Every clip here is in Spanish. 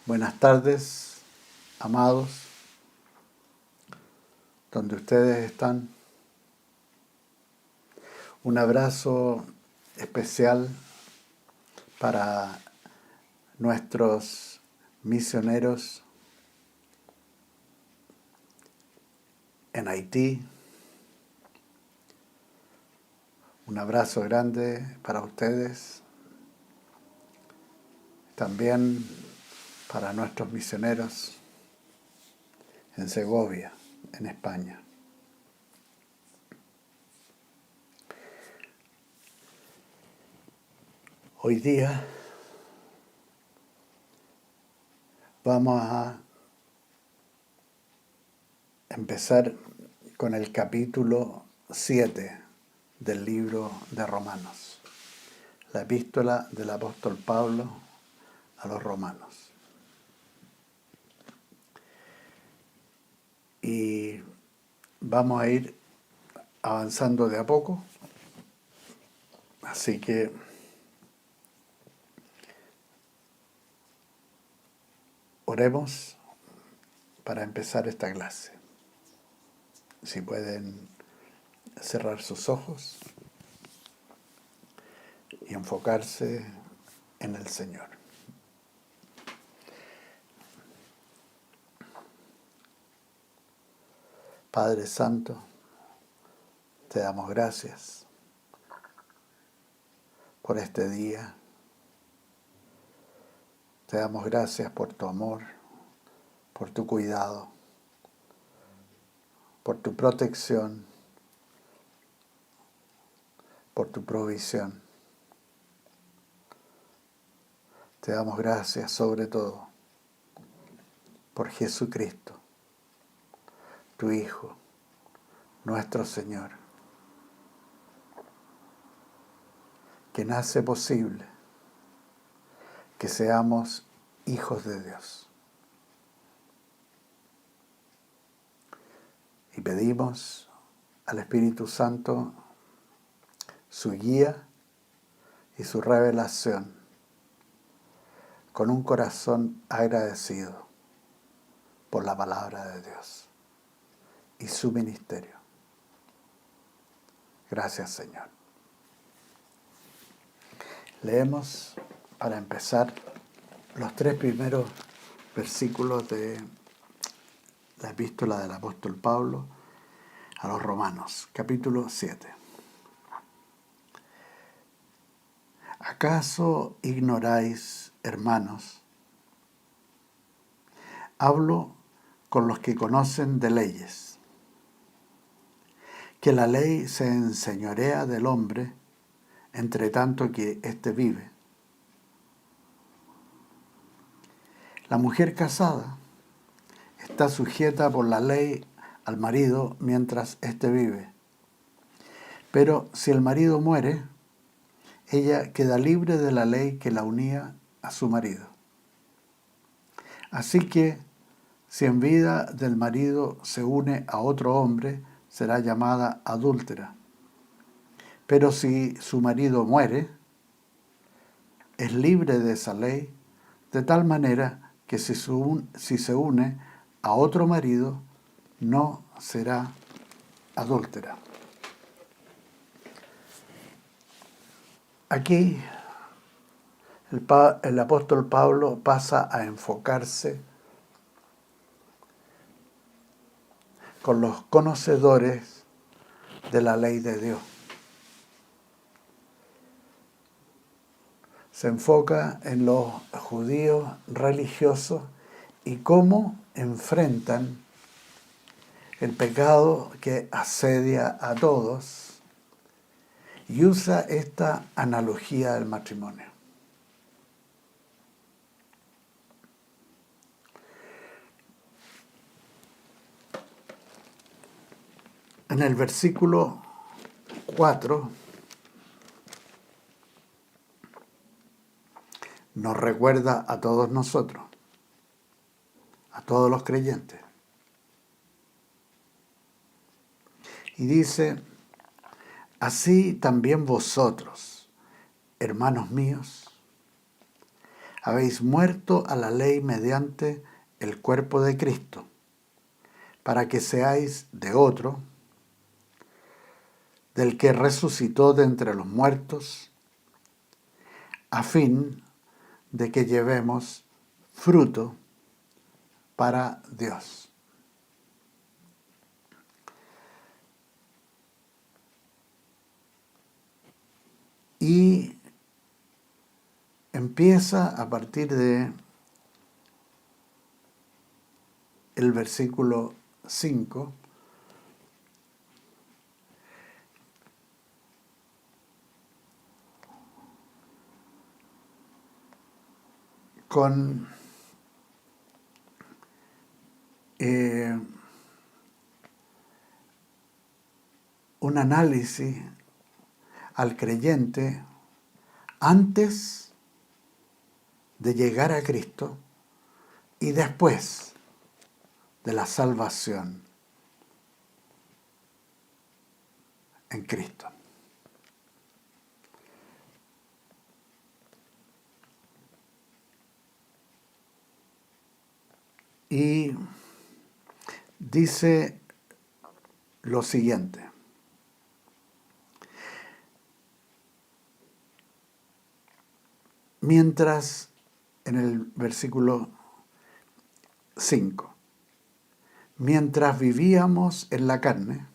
Buenas tardes, amados, donde ustedes están. Un abrazo especial para nuestros misioneros en Haití. Un abrazo grande para ustedes. También para nuestros misioneros en Segovia, en España. Hoy día vamos a empezar con el capítulo 7 del libro de Romanos, la epístola del apóstol Pablo a los romanos. Y vamos a ir avanzando de a poco, así que oremos para empezar esta clase. Si pueden cerrar sus ojos y enfocarse en el Señor. Padre Santo, te damos gracias por este día. Te damos gracias por tu amor, por tu cuidado, por tu protección, por tu provisión. Te damos gracias sobre todo por Jesucristo, tu Hijo, nuestro Señor, quien hace posible que seamos hijos de Dios. Y pedimos al Espíritu Santo su guía y su revelación con un corazón agradecido por la palabra de Dios y su ministerio. Gracias, Señor. Leemos, para empezar, los 3 primeros versículos de la epístola del apóstol Pablo a los Romanos, capítulo 7. ¿Acaso ignoráis, hermanos? Hablo con los que conocen de leyes, que la ley se enseñorea del hombre entre tanto que éste vive. La mujer casada está sujeta por la ley al marido mientras éste vive. Pero si el marido muere, ella queda libre de la ley que la unía a su marido. Así que, si en vida del marido se une a otro hombre, será llamada adúltera. Pero si su marido muere, es libre de esa ley, de tal manera que si se une a otro marido, no será adúltera. Aquí el apóstol Pablo pasa a enfocarse con los conocedores de la ley de Dios. Se enfoca en los judíos religiosos y cómo enfrentan el pecado que asedia a todos, y usa esta analogía del matrimonio. En el versículo 4 nos recuerda a todos nosotros, a todos los creyentes. Y dice: así también vosotros, hermanos míos, habéis muerto a la ley mediante el cuerpo de Cristo, para que seáis de otro, del que resucitó de entre los muertos, a fin de que llevemos fruto para Dios. Y empieza a partir de el versículo 5 con un análisis al creyente antes de llegar a Cristo y después de la salvación en Cristo. Y dice lo siguiente: mientras, en el versículo 5, mientras vivíamos en la carne,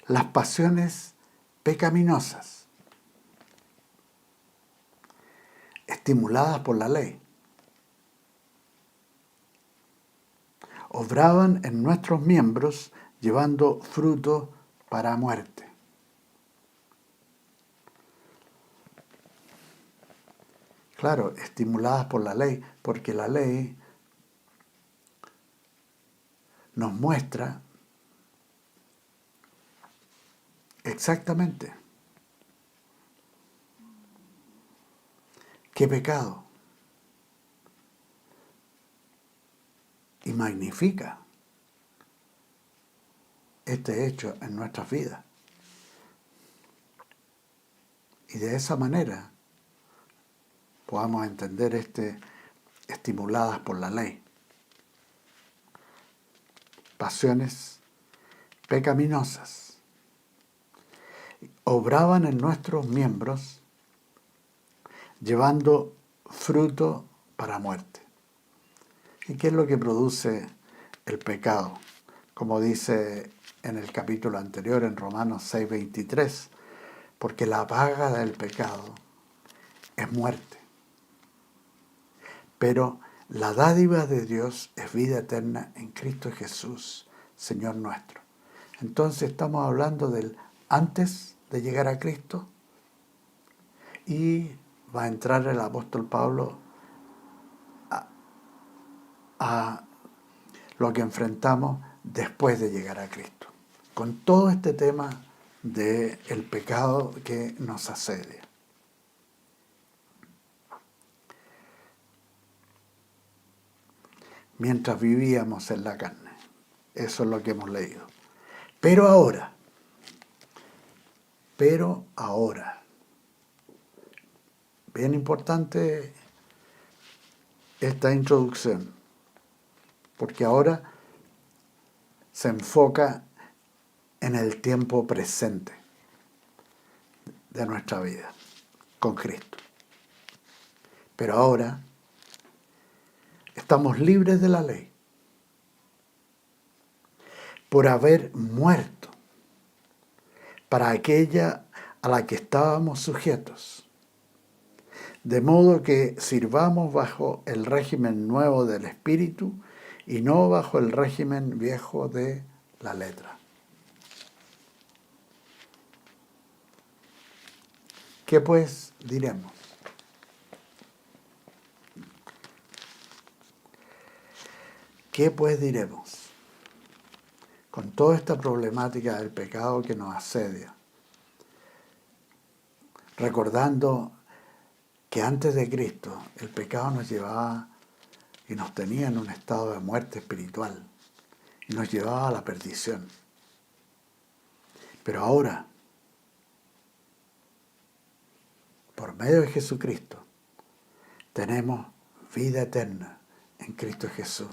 las pasiones pecaminosas, estimuladas por la ley, obraban en nuestros miembros llevando fruto para muerte. Claro, estimuladas por la ley, porque la ley nos muestra exactamente qué pecado, y magnifica este hecho en nuestras vidas. Y de esa manera podamos entender estimuladas por la ley. Pasiones pecaminosas obraban en nuestros miembros llevando fruto para muerte. ¿Y qué es lo que produce el pecado? Como dice en el capítulo anterior, en Romanos 6:23, porque la paga del pecado es muerte. Pero la dádiva de Dios es vida eterna en Cristo Jesús, Señor nuestro. Entonces estamos hablando del antes de llegar a Cristo, y va a entrar el apóstol Pablo a lo que enfrentamos después de llegar a Cristo, con todo este tema del pecado que nos asedia. Mientras vivíamos en la carne. Eso es lo que hemos leído. Pero ahora, bien importante esta introducción, porque ahora se enfoca en el tiempo presente de nuestra vida con Cristo. Pero ahora estamos libres de la ley por haber muerto para aquella a la que estábamos sujetos, de modo que sirvamos bajo el régimen nuevo del Espíritu y no bajo el régimen viejo de la letra. ¿Qué pues diremos? ¿Qué pues diremos? Con toda esta problemática del pecado que nos asedia, recordando que antes de Cristo el pecado nos llevaba y nos tenía en un estado de muerte espiritual y nos llevaba a la perdición. Pero ahora por medio de Jesucristo, tenemos vida eterna en Cristo Jesús.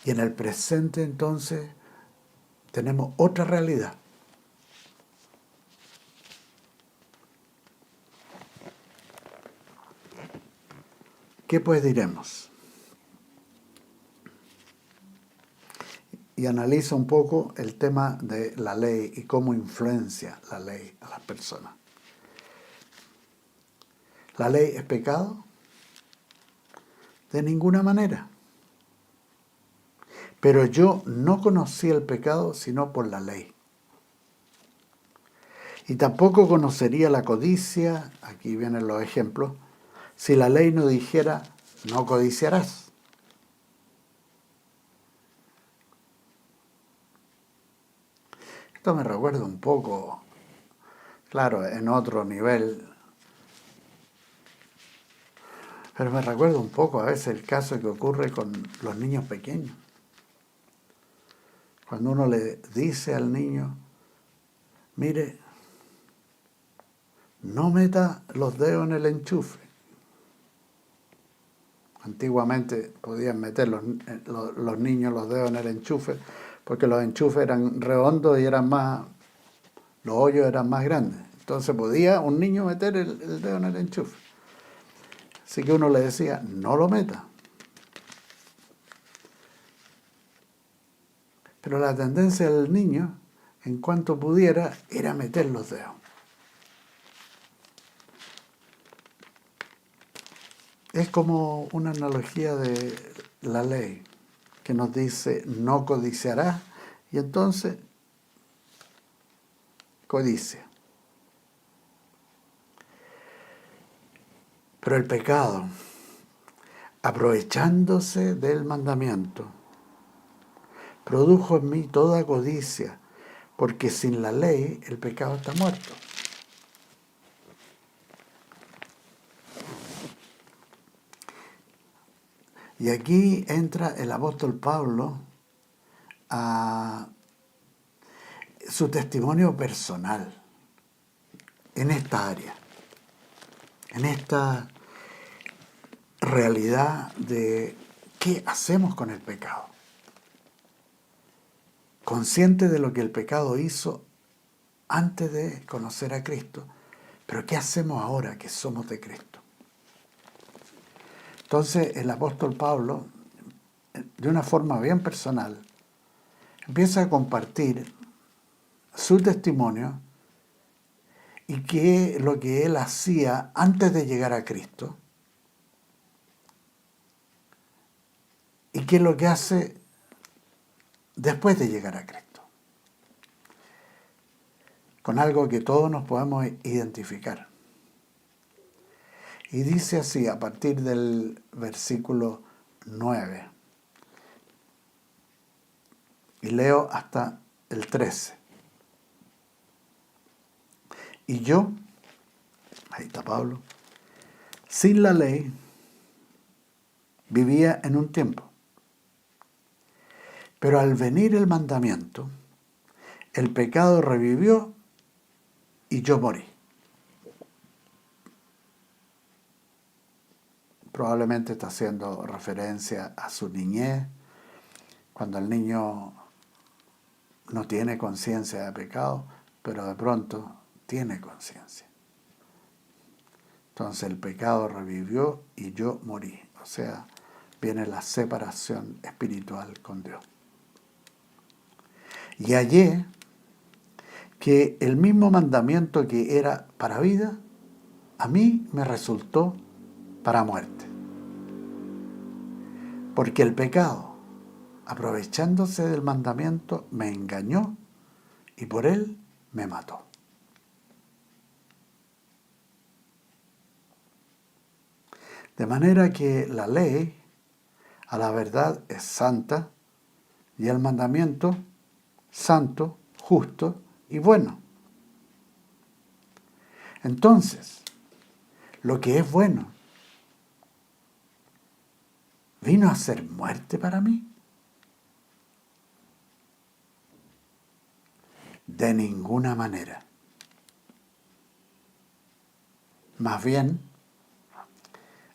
Y en el presente entonces tenemos otra realidad. ¿Qué pues diremos? Y analiza un poco el tema de la ley y cómo influencia la ley a las personas. ¿La ley es pecado? De ninguna manera. Pero yo no conocí el pecado sino por la ley. Y tampoco conocería la codicia, aquí vienen los ejemplos, si la ley no dijera, no codiciarás. Esto me recuerda un poco, claro, en otro nivel, pero me recuerda un poco a veces el caso que ocurre con los niños pequeños. Cuando uno le dice al niño, mire, no meta los dedos en el enchufe. Antiguamente podían meter los niños los dedos en el enchufe porque los enchufes eran redondos y los hoyos eran más grandes. Entonces podía un niño meter el dedo en el enchufe. Así que uno le decía, no lo meta. Pero la tendencia del niño, en cuanto pudiera, era meter los dedos. Es como una analogía de la ley que nos dice no codiciarás y entonces codicia. Pero el pecado, aprovechándose del mandamiento, produjo en mí toda codicia, porque sin la ley el pecado está muerto. Y aquí entra el apóstol Pablo a su testimonio personal en esta área, en esta realidad de qué hacemos con el pecado. Consciente de lo que el pecado hizo antes de conocer a Cristo, pero ¿qué hacemos ahora que somos de Cristo? Entonces el apóstol Pablo, de una forma bien personal, empieza a compartir su testimonio y qué es lo que él hacía antes de llegar a Cristo y qué es lo que hace después de llegar a Cristo. Con algo que todos nos podemos identificar. Y dice así, a partir del versículo 9. Y leo hasta el 13. Y yo, ahí está Pablo, sin la ley, vivía en un tiempo. Pero al venir el mandamiento, el pecado revivió y yo morí. Probablemente está haciendo referencia a su niñez, cuando el niño no tiene conciencia de pecado, pero de pronto tiene conciencia. Entonces el pecado revivió y yo morí. O sea, viene la separación espiritual con Dios. Y hallé que el mismo mandamiento que era para vida, a mí me resultó para muerte. Porque el pecado, aprovechándose del mandamiento, me engañó y por él me mató. De manera que la ley, a la verdad, es santa y el mandamiento, santo, justo y bueno. Entonces, lo que es bueno, ¿vino a ser muerte para mí? De ninguna manera. Más bien,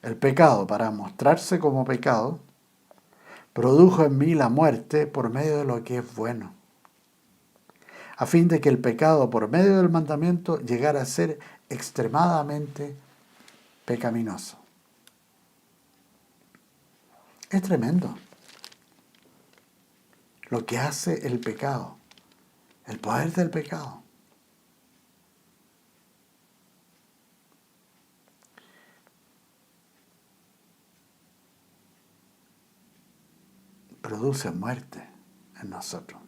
el pecado, para mostrarse como pecado, produjo en mí la muerte por medio de lo que es bueno, a fin de que el pecado por medio del mandamiento llegara a ser extremadamente pecaminoso. Es tremendo lo que hace el pecado, el poder del pecado. Produce muerte en nosotros.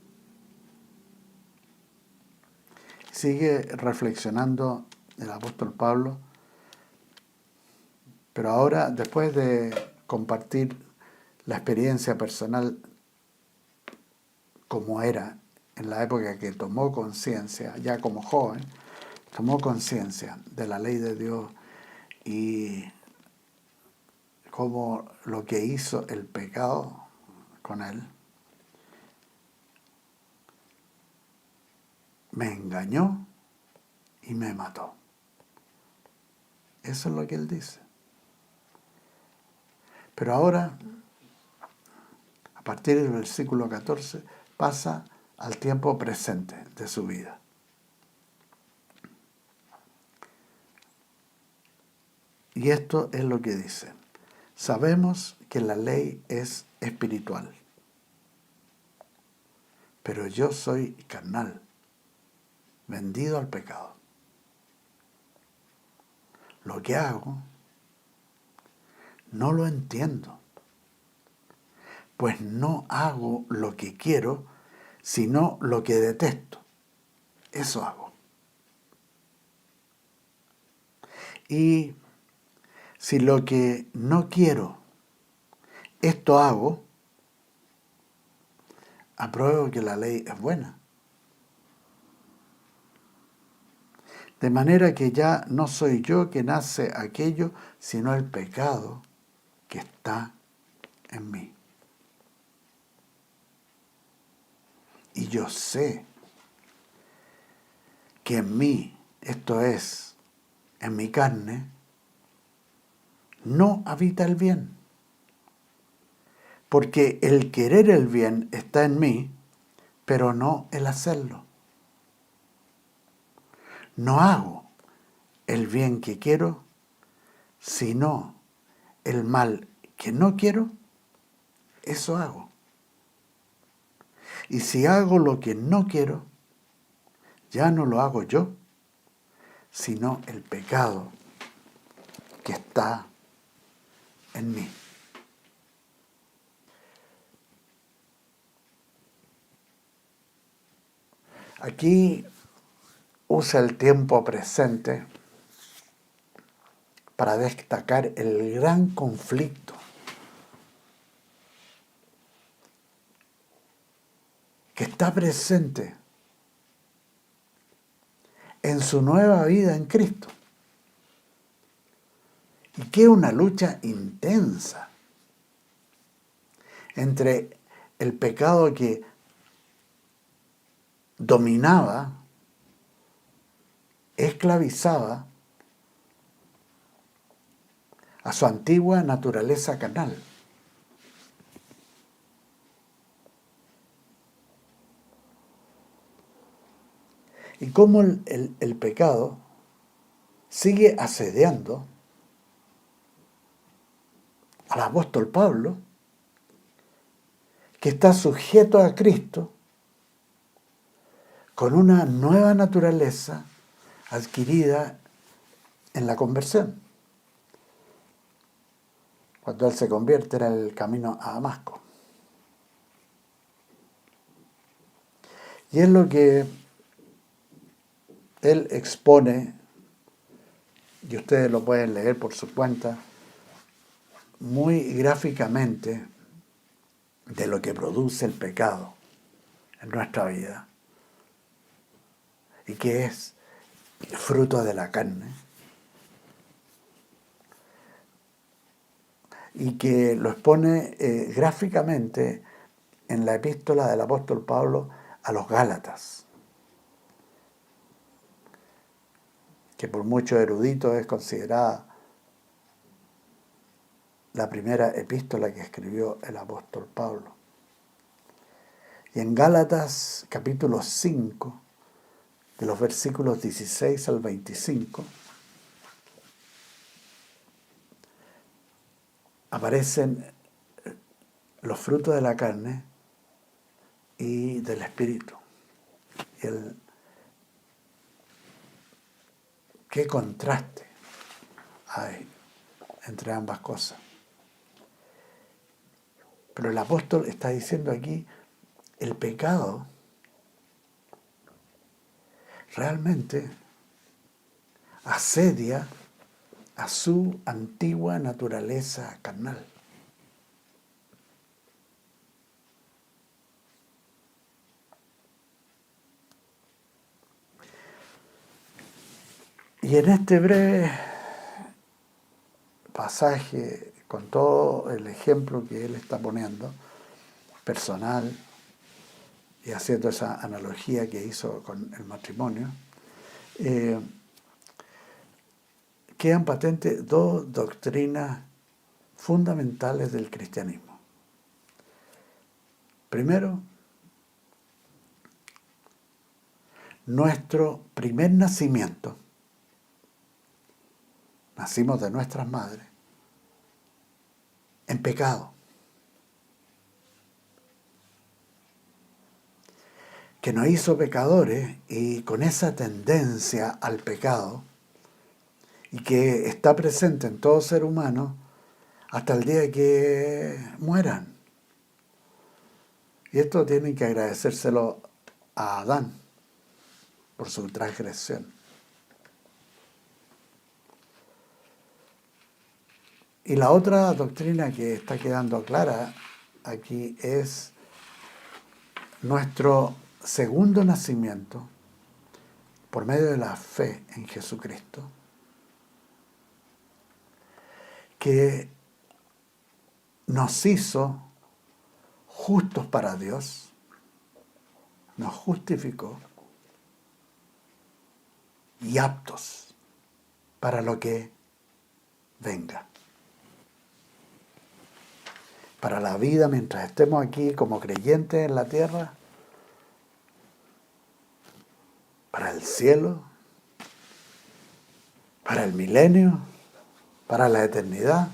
Sigue reflexionando el apóstol Pablo, pero ahora, después de compartir la experiencia personal como era en la época que tomó conciencia, ya como joven, tomó conciencia de la ley de Dios y cómo lo que hizo el pecado con él, me engañó y me mató. Eso es lo que él dice. Pero ahora, a partir del versículo 14, pasa al tiempo presente de su vida. Y esto es lo que dice. Sabemos que la ley es espiritual, pero yo soy carnal, vendido al pecado. Lo que hago, no lo entiendo, pues no hago lo que quiero, sino lo que detesto. Eso hago. Y si lo que no quiero, esto hago, apruebo que la ley es buena. De manera que ya no soy yo quien hace aquello, sino el pecado que está en mí. Y yo sé que en mí, esto es, en mi carne, no habita el bien. Porque el querer el bien está en mí, pero no el hacerlo. No hago el bien que quiero, sino el mal que no quiero, eso hago. Y si hago lo que no quiero, ya no lo hago yo, sino el pecado que está en mí. Aquí usa el tiempo presente para destacar el gran conflicto que está presente en su nueva vida en Cristo. Y que es una lucha intensa entre el pecado que dominaba, esclavizaba a su antigua naturaleza carnal. Y cómo el pecado sigue asediando al apóstol Pablo, que está sujeto a Cristo con una nueva naturaleza adquirida en la conversión. Cuando él se convierte era el camino a Damasco. Y es lo que él expone, y ustedes lo pueden leer por su cuenta, muy gráficamente de lo que produce el pecado en nuestra vida y que es fruto de la carne y que lo expone gráficamente en la epístola del apóstol Pablo a los Gálatas. que por muchos eruditos es considerada la primera epístola que escribió el apóstol Pablo. Y en Gálatas capítulo 5, de los versículos 16 al 25, aparecen los frutos de la carne y del espíritu. Y qué contraste hay entre ambas cosas. Pero el apóstol está diciendo aquí, el pecado realmente asedia a su antigua naturaleza carnal. Y en este breve pasaje, con todo el ejemplo que él está poniendo, personal, y haciendo esa analogía que hizo con el matrimonio, quedan patentes dos doctrinas fundamentales del cristianismo. Primero, nuestro primer nacimiento, nacimos de nuestras madres, en pecado, que nos hizo pecadores y con esa tendencia al pecado, y que está presente en todo ser humano hasta el día que mueran. Y esto tienen que agradecérselo a Adán por su transgresión. Y la otra doctrina que está quedando clara aquí es nuestro segundo nacimiento por medio de la fe en Jesucristo, que nos hizo justos para Dios, nos justificó y aptos para lo que venga. Para la vida mientras estemos aquí como creyentes en la tierra, para el cielo, para el milenio, para la eternidad.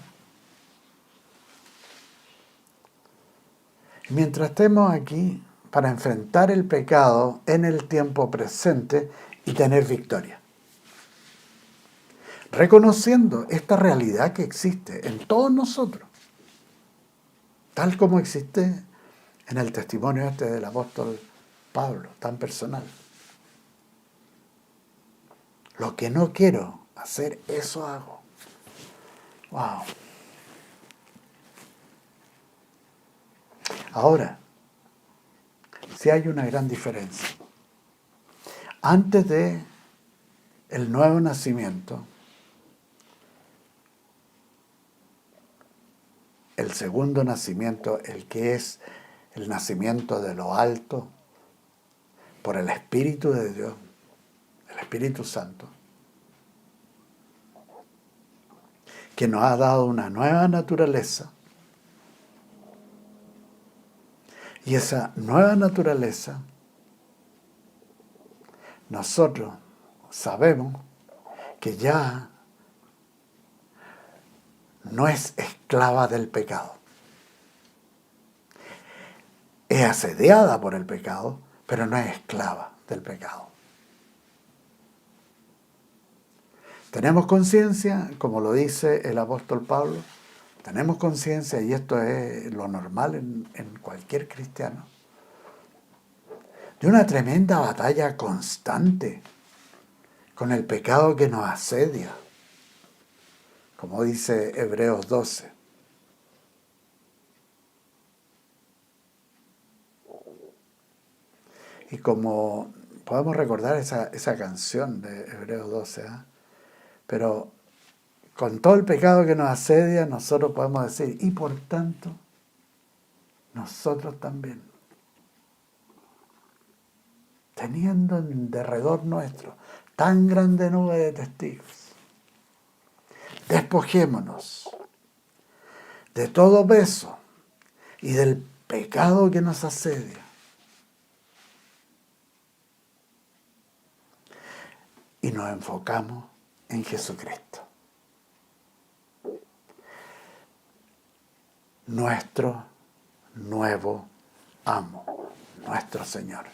Y mientras estemos aquí, para enfrentar el pecado en el tiempo presente y tener victoria. Reconociendo esta realidad que existe en todos nosotros, tal como existe en el testimonio del apóstol Pablo, tan personal. Lo que no quiero hacer, eso hago. Wow. Ahora, sí hay una gran diferencia. Antes de el nuevo nacimiento, el segundo nacimiento, el que es el nacimiento de lo alto, por el Espíritu de Dios, el Espíritu Santo, que nos ha dado una nueva naturaleza. Y esa nueva naturaleza, nosotros sabemos que ya no es esclava del pecado. Es asediada por el pecado, pero no es esclava del pecado. Tenemos conciencia, como lo dice el apóstol Pablo, tenemos conciencia, y esto es lo normal en cualquier cristiano, de una tremenda batalla constante con el pecado que nos asedia, como dice Hebreos 12. Y como podemos recordar esa canción de Hebreos 12, pero con todo el pecado que nos asedia, nosotros podemos decir, y por tanto, nosotros también, teniendo en derredor nuestro tan grande nube de testigos. Despojémonos de todo peso y del pecado que nos asedia. Y nos enfocamos en Jesucristo, nuestro nuevo amo, nuestro Señor.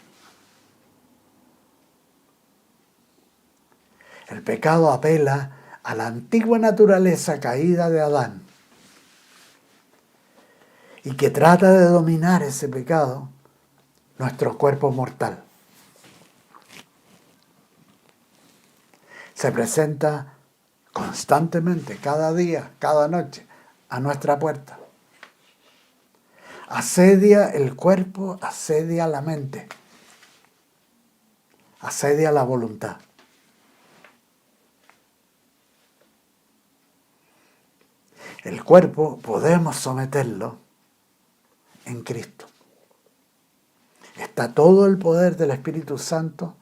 El pecado apela a la antigua naturaleza caída de Adán y que trata de dominar ese pecado, nuestro cuerpo mortal. Se presenta constantemente, cada día, cada noche, a nuestra puerta. Asedia el cuerpo, asedia la mente, asedia la voluntad. El cuerpo podemos someterlo en Cristo. Está todo el poder del Espíritu Santo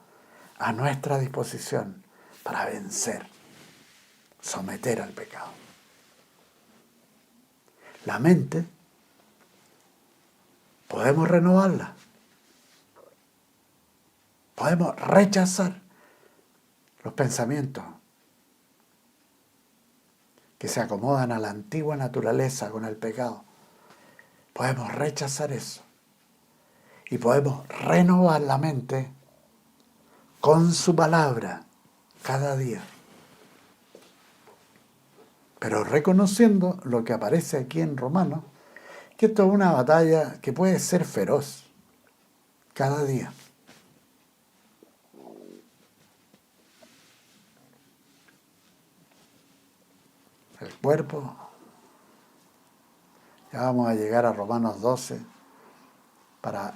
a nuestra disposición para vencer, someter al pecado. La mente podemos renovarla. Podemos rechazar los pensamientos que se acomodan a la antigua naturaleza con el pecado. Podemos rechazar eso. Y podemos renovar la mente con su palabra cada día. Pero reconociendo lo que aparece aquí en Romanos, que esto es una batalla que puede ser feroz cada día. El cuerpo, ya vamos a llegar a Romanos 12 para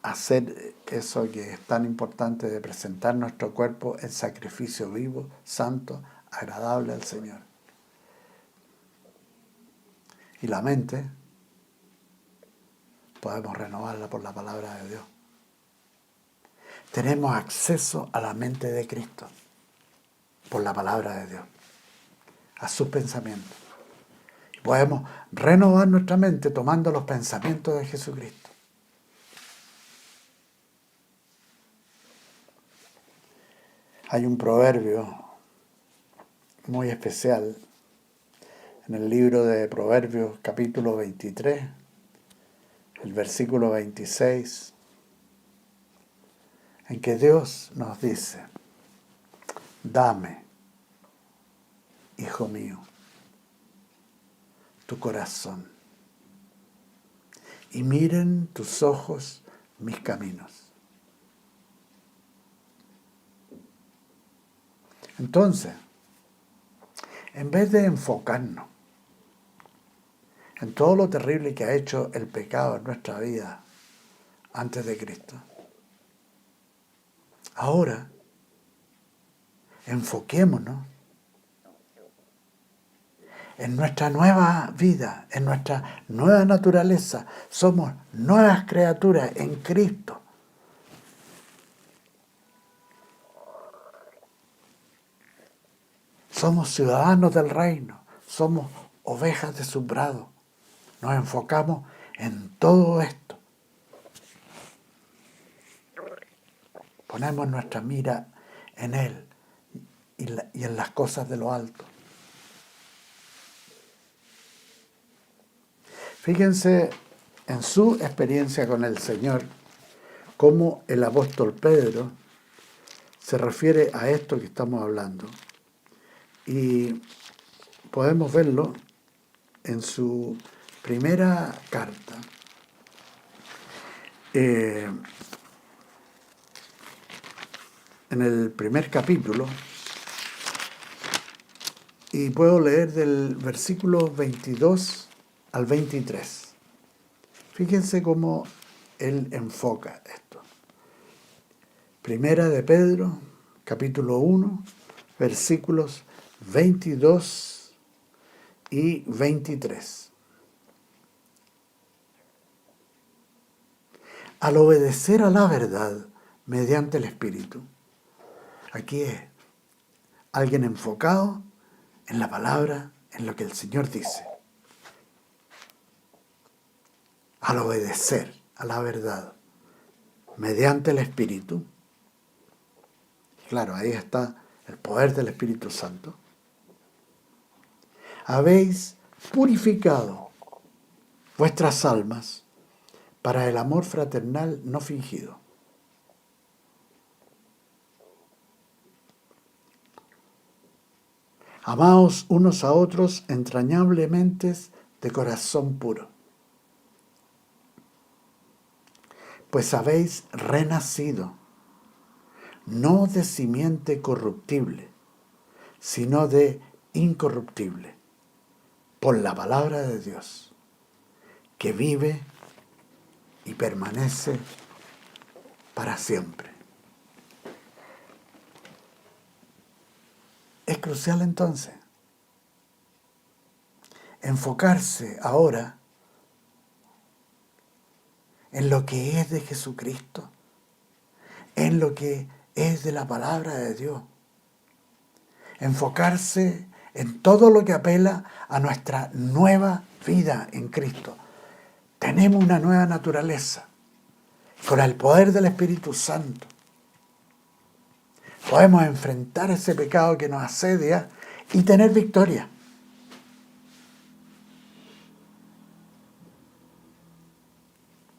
hacer eso que es tan importante de presentar nuestro cuerpo en sacrificio vivo, santo, agradable al Señor. Y la mente podemos renovarla por la palabra de Dios. Tenemos acceso a la mente de Cristo por la palabra de Dios, a sus pensamientos. Y podemos renovar nuestra mente tomando los pensamientos de Jesucristo. Hay un proverbio muy especial en el libro de Proverbios, capítulo 23, el versículo 26, en que Dios nos dice: dame, hijo mío, tu corazón, y miren tus ojos mis caminos. Entonces, en vez de enfocarnos en todo lo terrible que ha hecho el pecado en nuestra vida antes de Cristo, ahora enfoquémonos en nuestra nueva vida, en nuestra nueva naturaleza. Somos nuevas criaturas en Cristo. Somos ciudadanos del reino, somos ovejas de su prado. Nos enfocamos en todo esto. Ponemos nuestra mira en Él y en las cosas de lo alto. Fíjense en su experiencia con el Señor, cómo el apóstol Pedro se refiere a esto que estamos hablando. Y podemos verlo en su primera carta. En el primer capítulo, y puedo leer del versículo 22 al 23. Fíjense cómo él enfoca esto. Primera de Pedro, capítulo 1, versículos 22 y 23. Al obedecer a la verdad mediante el Espíritu. Aquí es alguien enfocado en la palabra, en lo que el Señor dice, al obedecer a la verdad, mediante el Espíritu. Claro, ahí está el poder del Espíritu Santo. Habéis purificado vuestras almas para el amor fraternal no fingido. Amaos unos a otros entrañablemente de corazón puro, pues habéis renacido, no de simiente corruptible, sino de incorruptible, por la palabra de Dios, que vive y permanece para siempre. Es crucial entonces enfocarse ahora en lo que es de Jesucristo, en lo que es de la palabra de Dios. Enfocarse en todo lo que apela a nuestra nueva vida en Cristo. Tenemos una nueva naturaleza. Con el poder del Espíritu Santo podemos enfrentar ese pecado que nos asedia y tener victoria.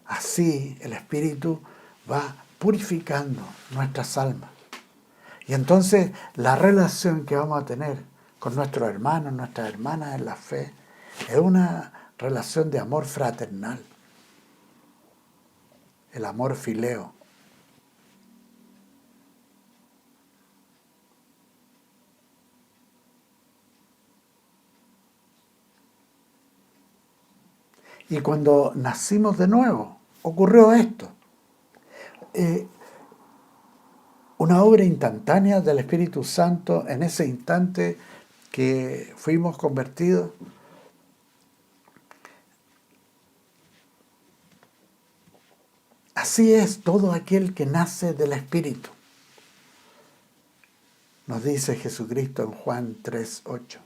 Así el Espíritu va purificando nuestras almas. Y entonces la relación que vamos a tener con nuestros hermanos, nuestras hermanas en la fe, es una relación de amor fraternal. El amor fileo. Y cuando nacimos de nuevo, ocurrió esto. Una obra instantánea del Espíritu Santo en ese instante que fuimos convertidos. Así es todo aquel que nace del Espíritu. Nos dice Jesucristo en Juan 3:8.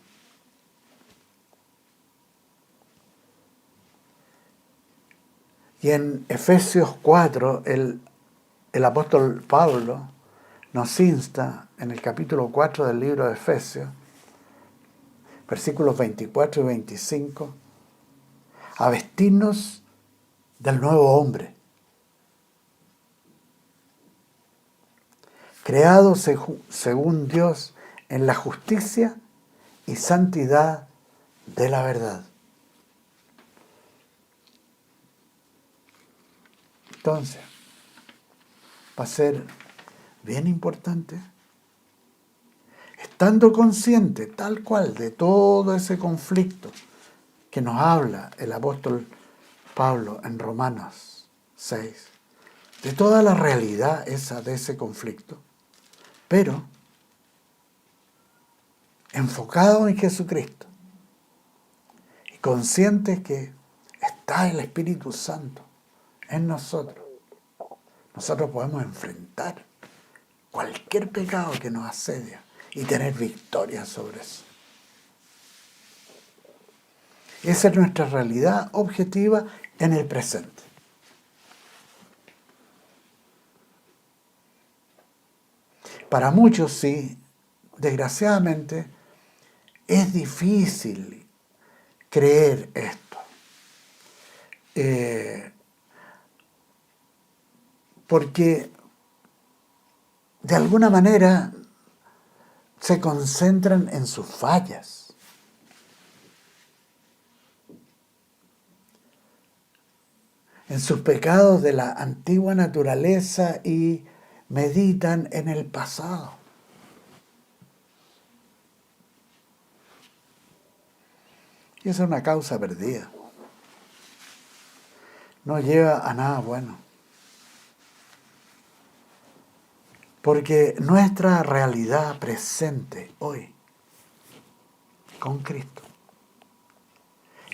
Y en Efesios 4, el apóstol Pablo nos insta, en el capítulo 4 del libro de Efesios, versículos 24 y 25, a vestirnos del nuevo hombre, creado según Dios en la justicia y santidad de la verdad. Entonces, va a ser bien importante, estando consciente tal cual de todo ese conflicto que nos habla el apóstol Pablo en Romanos 6, de toda la realidad esa de ese conflicto, pero enfocado en Jesucristo y conscientes que está el Espíritu Santo en nosotros, nosotros podemos enfrentar cualquier pecado que nos asedia y tener victoria sobre eso. Esa es nuestra realidad objetiva en el presente. Para muchos, sí, desgraciadamente, es difícil creer esto. Porque de alguna manera se concentran en sus fallas. En sus pecados de la antigua naturaleza y meditan en el pasado. Y esa es una causa perdida. No lleva a nada bueno. Porque nuestra realidad presente hoy con Cristo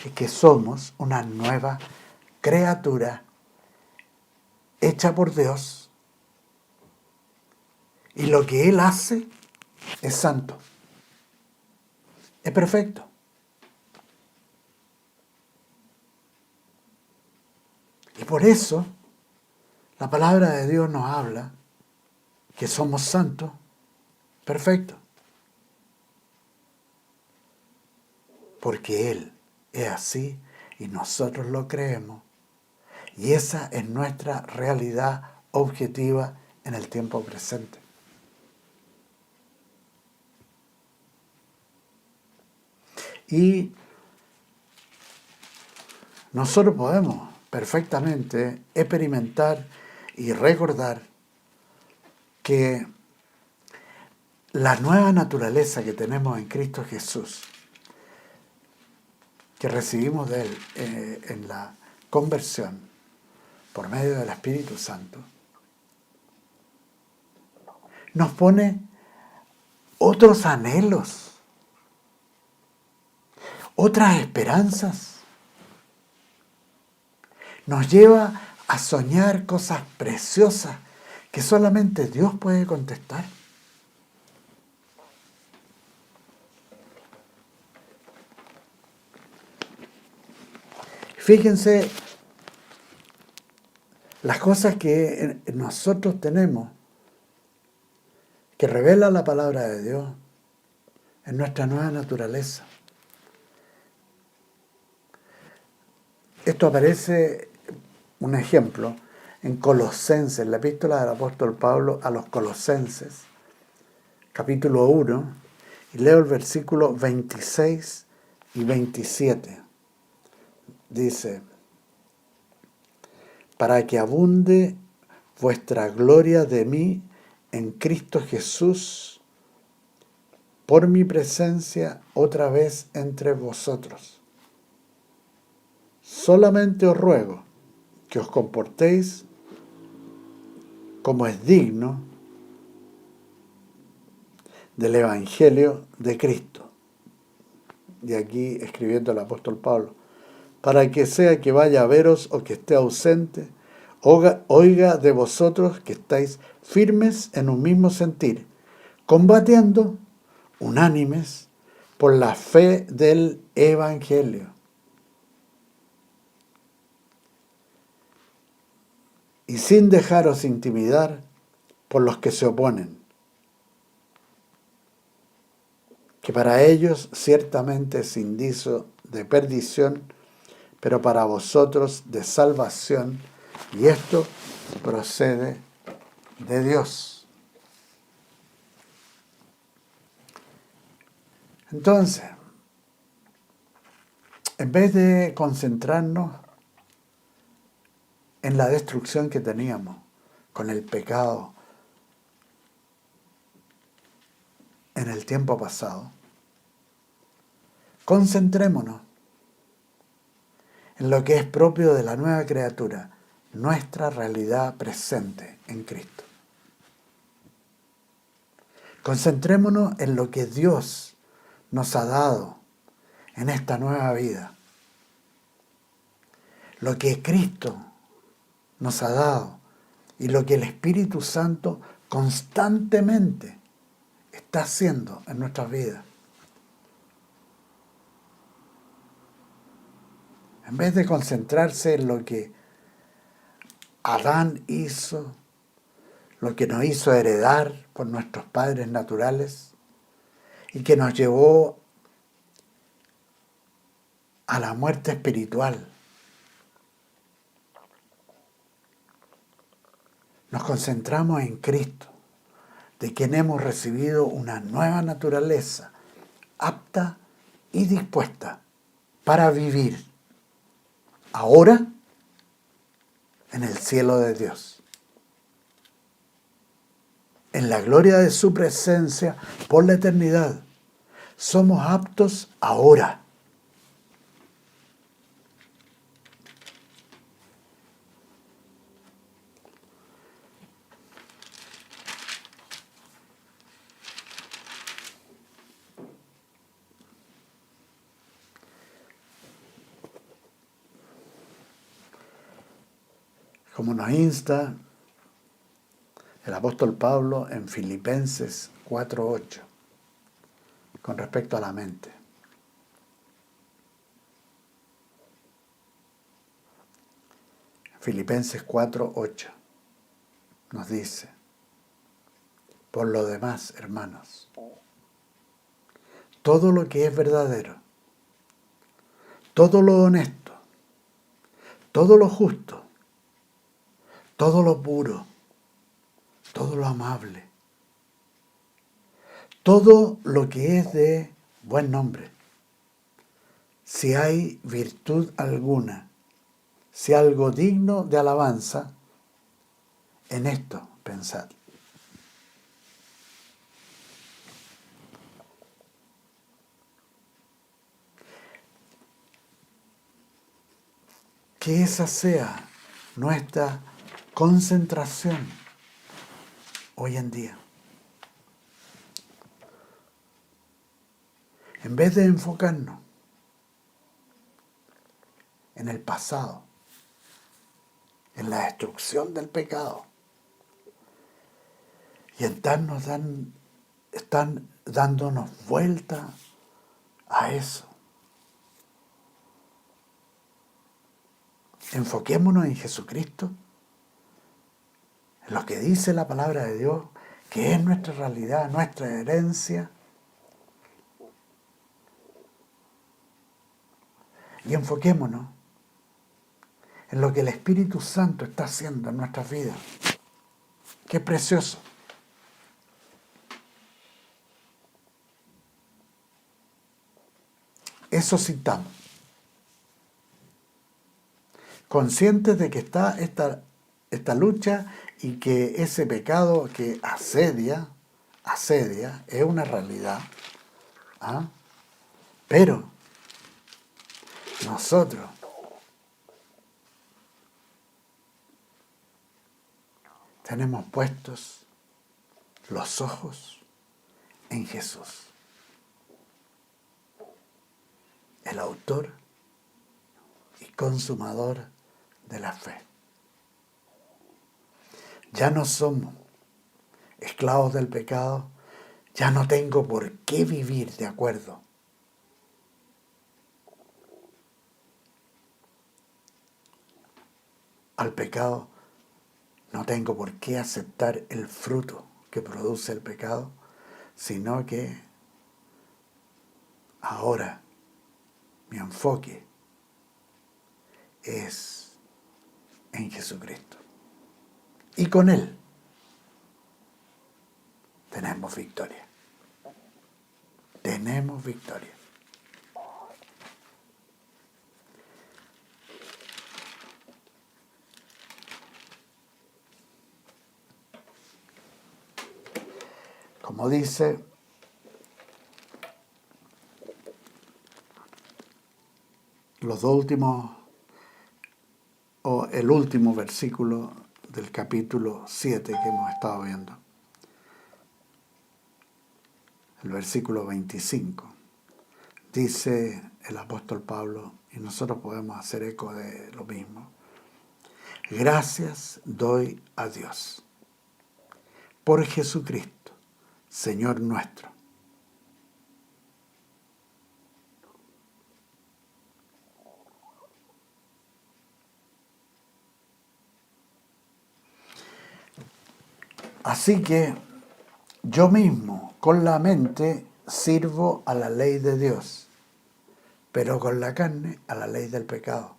es que somos una nueva criatura hecha por Dios, y lo que Él hace es santo, es perfecto. Y por eso la palabra de Dios nos habla que somos santos, perfectos. Porque Él es así y nosotros lo creemos. Y esa es nuestra realidad objetiva en el tiempo presente. Y nosotros podemos perfectamente experimentar y recordar que la nueva naturaleza que tenemos en Cristo Jesús, que recibimos de Él en la conversión por medio del Espíritu Santo, nos pone otros anhelos, otras esperanzas. Nos lleva a soñar cosas preciosas que solamente Dios puede contestar. Fíjense las cosas que nosotros tenemos, que revela la palabra de Dios en nuestra nueva naturaleza. Esto aparece, un ejemplo, en Colosenses, la epístola del apóstol Pablo a los Colosenses, capítulo 1, y leo el versículo 26 y 27. Dice: para que abunde vuestra gloria de mí en Cristo Jesús, por mi presencia otra vez entre vosotros. Solamente os ruego que os comportéis como es digno del Evangelio de Cristo. Y aquí escribiendo el apóstol Pablo: para que sea que vaya a veros o que esté ausente, oiga de vosotros que estáis firmes en un mismo sentir, combatiendo unánimes por la fe del Evangelio, y sin dejaros intimidar por los que se oponen, que para ellos ciertamente es indicio de perdición, pero para vosotros de salvación, y esto procede de Dios. Entonces, en vez de concentrarnos en la destrucción que teníamos con el pecado en el tiempo pasado, concentrémonos en lo que es propio de la nueva criatura, nuestra realidad presente en Cristo. Concentrémonos en lo que Dios nos ha dado en esta nueva vida, lo que Cristo nos ha dado y lo que el Espíritu Santo constantemente está haciendo en nuestras vidas. En vez de concentrarse en lo que Adán hizo, lo que nos hizo heredar por nuestros padres naturales y que nos llevó a la muerte espiritual, nos concentramos en Cristo, de quien hemos recibido una nueva naturaleza, apta y dispuesta para vivir ahora en el cielo de Dios, en la gloria de su presencia por la eternidad. Somos aptos ahora. Como nos insta el apóstol Pablo en Filipenses 4:8. con respecto a la mente. Filipenses 4:8 nos dice: por lo demás, hermanos, todo lo que es verdadero, todo lo honesto, todo lo justo, todo lo puro, todo lo amable, todo lo que es de buen nombre, si hay virtud alguna, si algo digno de alabanza, en esto pensad. Que esa sea nuestra concentración hoy en día. En vez de enfocarnos en el pasado, en la destrucción del pecado, y están dándonos vuelta a eso. Enfoquémonos en Jesucristo, en lo que dice la palabra de Dios, que es nuestra realidad, nuestra herencia. Y enfoquémonos en lo que el Espíritu Santo está haciendo en nuestras vidas. ¡Qué precioso! Eso citamos. Conscientes de que está esta lucha y que ese pecado que asedia, es una realidad. ¿Ah? Pero nosotros tenemos puestos los ojos en Jesús, el autor y consumador de la fe. Ya no somos esclavos del pecado, ya no tengo por qué vivir de acuerdo al pecado, no tengo por qué aceptar el fruto que produce el pecado, sino que ahora mi enfoque es en Jesucristo. Y con Él tenemos victoria. Tenemos victoria. Como dice los dos últimos, o el último versículo del capítulo 7 que hemos estado viendo, el versículo 25, dice el apóstol Pablo, y nosotros podemos hacer eco de lo mismo: gracias doy a Dios por Jesucristo, Señor nuestro. Así que yo mismo, con la mente, sirvo a la ley de Dios, pero con la carne a la ley del pecado.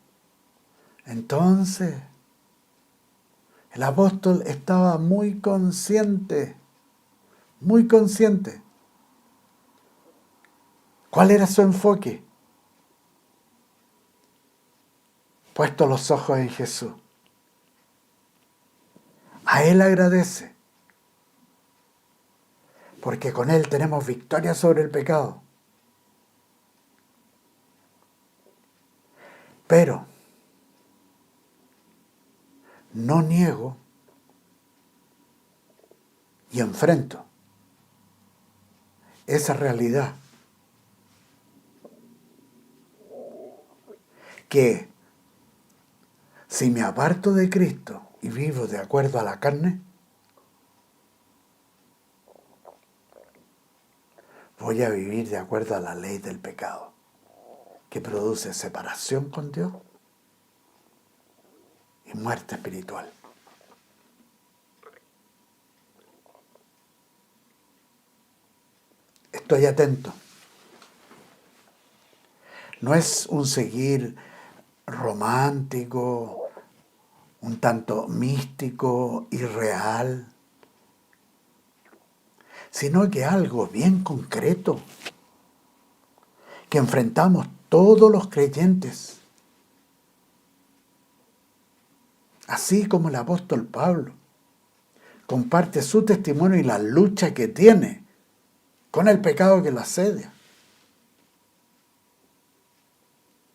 Entonces, el apóstol estaba muy consciente. ¿Cuál era su enfoque? Puesto los ojos en Jesús. A Él agradece, porque con Él tenemos victoria sobre el pecado. Pero no niego y enfrento esa realidad que si me aparto de Cristo y vivo de acuerdo a la carne, voy a vivir de acuerdo a la ley del pecado, que produce separación con Dios y muerte espiritual. Estoy atento. No es un seguir romántico, un tanto místico, irreal, sino que algo bien concreto, que enfrentamos todos los creyentes, así como el apóstol Pablo comparte su testimonio y la lucha que tiene con el pecado que lo asedia.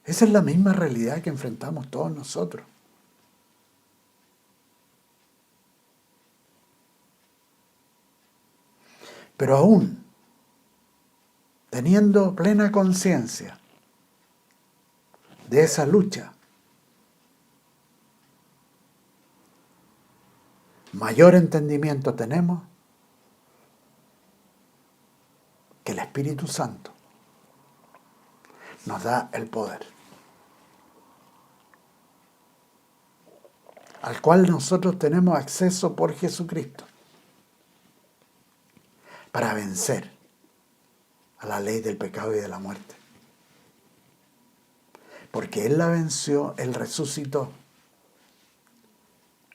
Esa es la misma realidad que enfrentamos todos nosotros. Pero aún, teniendo plena conciencia de esa lucha, mayor entendimiento tenemos que el Espíritu Santo nos da el poder, al cual nosotros tenemos acceso por Jesucristo, para vencer a la ley del pecado y de la muerte. Porque Él la venció, Él resucitó,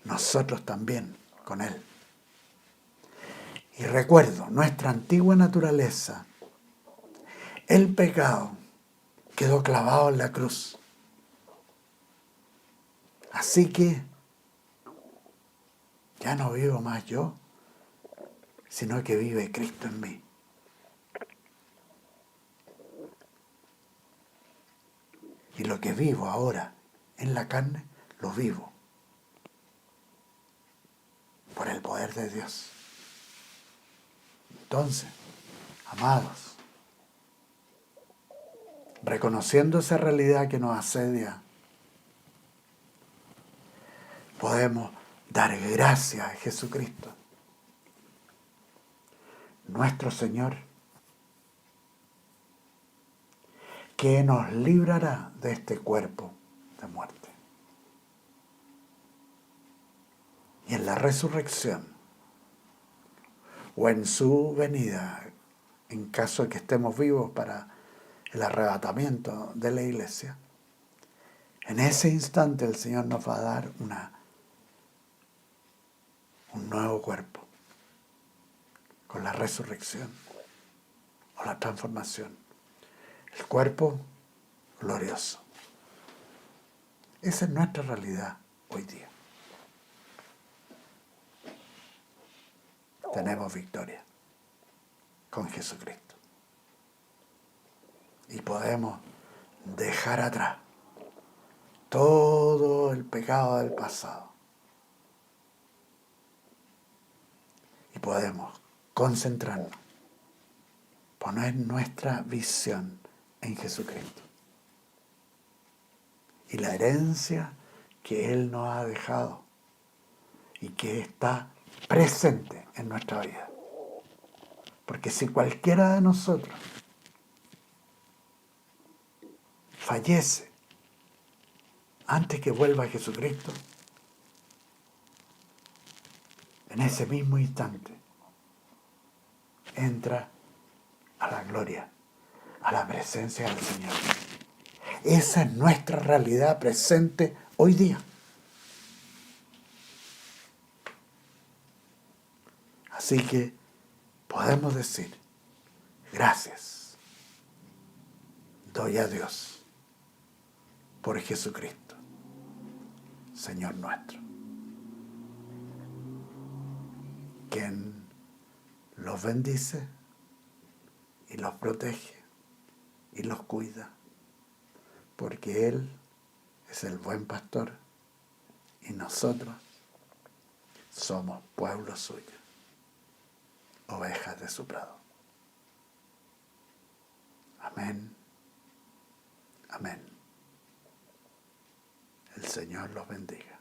nosotros también con Él. Y recuerdo, nuestra antigua naturaleza, el pecado, quedó clavado en la cruz. Así que ya no vivo más yo, sino que vive Cristo en mí. Y lo que vivo ahora en la carne, lo vivo por el poder de Dios. Entonces, amados, reconociendo esa realidad que nos asedia, podemos dar gracias a Jesucristo, nuestro Señor, que nos librará de este cuerpo de muerte. Y en la resurrección, o en su venida, en caso de que estemos vivos para el arrebatamiento de la iglesia, en ese instante el Señor nos va a dar un nuevo cuerpo, con la resurrección o la transformación. El cuerpo glorioso. Esa es nuestra realidad hoy día. Tenemos victoria con Jesucristo. Y podemos dejar atrás todo el pecado del pasado. Y podemos concentrarnos, poner nuestra visión en Jesucristo. Y la herencia que Él nos ha dejado y que está presente en nuestra vida. Porque si cualquiera de nosotros fallece antes que vuelva Jesucristo, en ese mismo instante entra a la gloria, a la presencia del Señor. Esa es nuestra realidad presente hoy día. Así que podemos decir, gracias, doy a Dios por Jesucristo, Señor nuestro, quien los bendice y los protege y los cuida, porque Él es el buen pastor y nosotros somos pueblo suyo, ovejas de su prado. Amén. Amén. El Señor los bendiga.